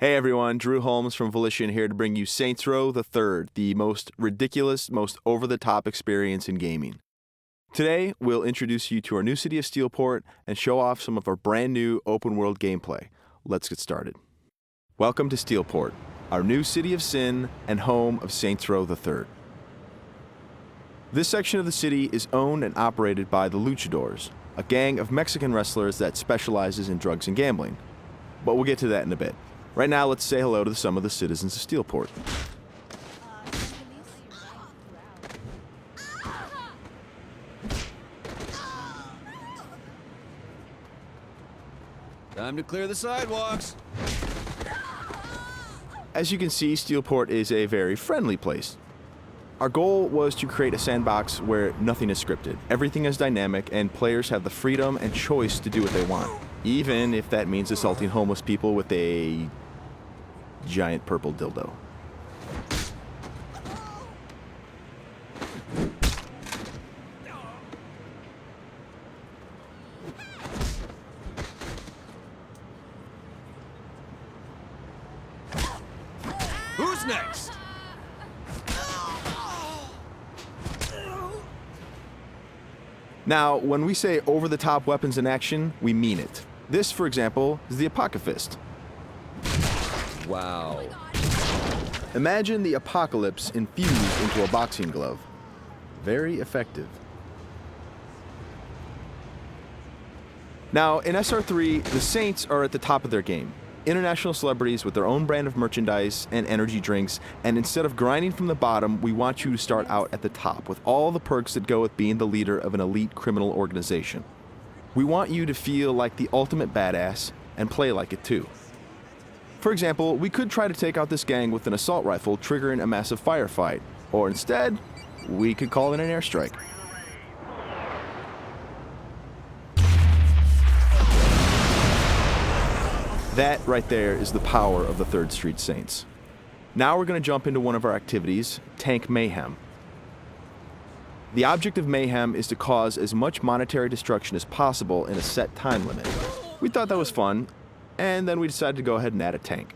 Hey everyone, Drew Holmes from Volition here to bring you Saints Row the Third, the most ridiculous, most over-the-top experience in gaming. Today, we'll introduce you to our new city of Steelport and show off some of our brand new open-world gameplay. Let's get started. Welcome to Steelport, our new city of sin and home of Saints Row the Third. This section of the city is owned and operated by the Luchadors, a gang of Mexican wrestlers that specializes in drugs and gambling. But we'll get to that in a bit. Right now, let's say hello to some of the citizens of Steelport. Time to clear the sidewalks. As you can see, Steelport is a very friendly place. Our goal was to create a sandbox where nothing is scripted. Everything is dynamic, and players have the freedom and choice to do what they want, even if that means assaulting homeless people with a giant purple dildo. Who's next? Now, when we say over-the-top weapons in action, we mean it. This, for example, is the Apocalypse. Wow. Imagine the apocalypse infused into a boxing glove. Very effective. Now, in SR3, the Saints are at the top of their game. International celebrities with their own brand of merchandise and energy drinks, and instead of grinding from the bottom, we want you to start out at the top with all the perks that go with being the leader of an elite criminal organization. We want you to feel like the ultimate badass and play like it too. For example, we could try to take out this gang with an assault rifle, triggering a massive firefight. Or instead, we could call in an airstrike. That right there is the power of the 3rd Street Saints. Now we're going to jump into one of our activities, Tank Mayhem. The object of Mayhem is to cause as much monetary destruction as possible in a set time limit. We thought that was fun, and then we decided to go ahead and add a tank.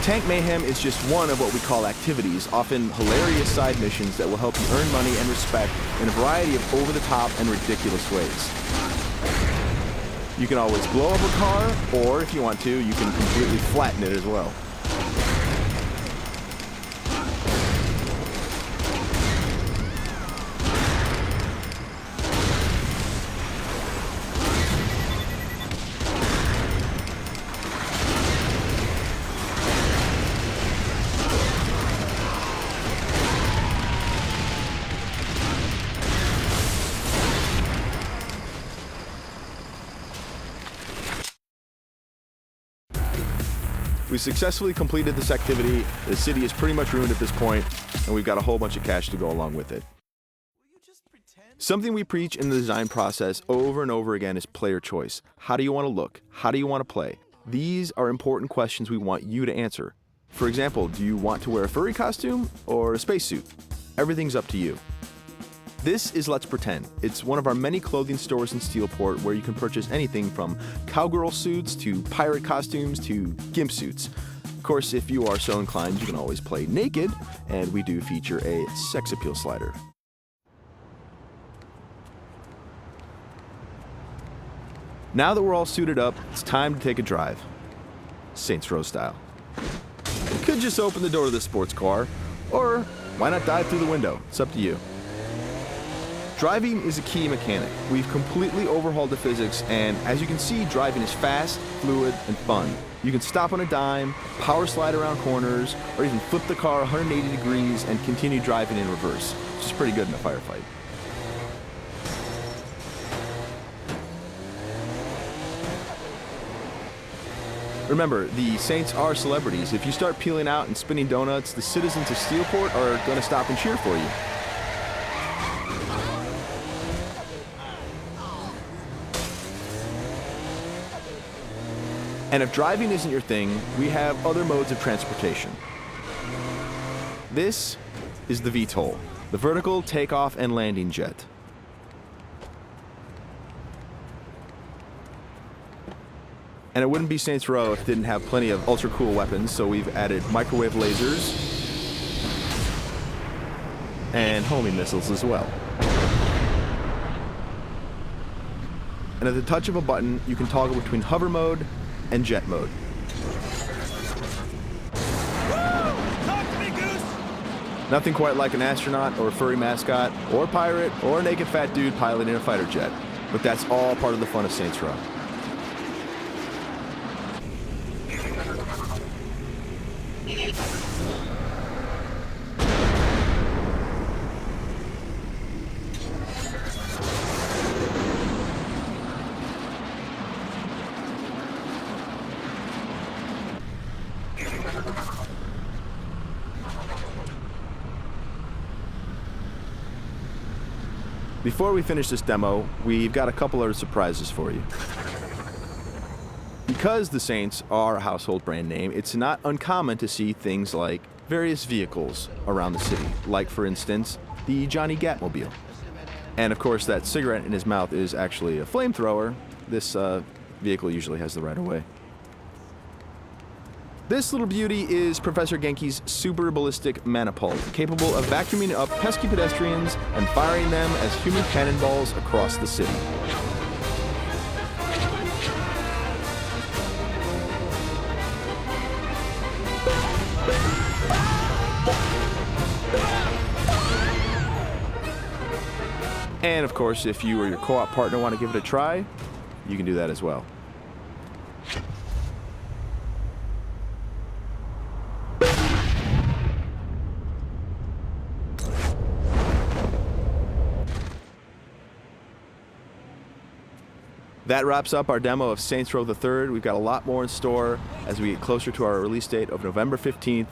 Tank Mayhem is just one of what we call activities, often hilarious side missions that will help you earn money and respect in a variety of over-the-top and ridiculous ways. You can always blow up a car, or if you want to, you can completely flatten it as well. We successfully completed this activity. The city is pretty much ruined at this point, and we've got a whole bunch of cash to go along with it. Something we preach in the design process over and over again is player choice. How do you want to look? How do you want to play? These are important questions we want you to answer. For example, do you want to wear a furry costume or a spacesuit? Everything's up to you. This is Let's Pretend. It's one of our many clothing stores in Steelport where you can purchase anything from cowgirl suits to pirate costumes to gimp suits. Of course, if you are so inclined, you can always play naked, and we do feature a sex appeal slider. Now that we're all suited up, it's time to take a drive. Saints Row style. You could just open the door to the sports car, or why not dive through the window? It's up to you. Driving is a key mechanic. We've completely overhauled the physics, and as you can see, driving is fast, fluid, and fun. You can stop on a dime, power slide around corners, or even flip the car 180 degrees and continue driving in reverse, which is pretty good in a firefight. Remember, the Saints are celebrities. If you start peeling out and spinning donuts, the citizens of Steelport are going to stop and cheer for you. And if driving isn't your thing, we have other modes of transportation. This is the VTOL. the vertical takeoff and landing jet. And it wouldn't be Saints Row if it didn't have plenty of ultra cool weapons, so we've added microwave lasers and homing missiles as well. And at the touch of a button, you can toggle between hover mode and jet mode. Talk to me, Goose! Nothing quite like an astronaut or a furry mascot or pirate or a naked fat dude piloting a fighter jet, but that's all part of the fun of Saints Row. Before we finish this demo, we've got a couple other surprises for you. Because the Saints are a household brand name, it's not uncommon to see things like various vehicles around the city, like, for instance, the Johnny Gatmobile. And of course, that cigarette in his mouth is actually a flamethrower. This vehicle usually has the right of way. This little beauty is Professor Genki's super ballistic manipult, capable of vacuuming up pesky pedestrians and firing them as human cannonballs across the city. And of course, if you or your co-op partner want to give it a try, you can do that as well. That wraps up our demo of Saints Row the Third. We've got a lot more in store as we get closer to our release date of November 15th.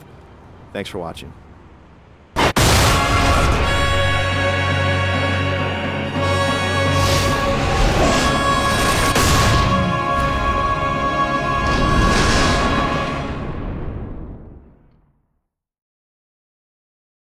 Thanks for watching.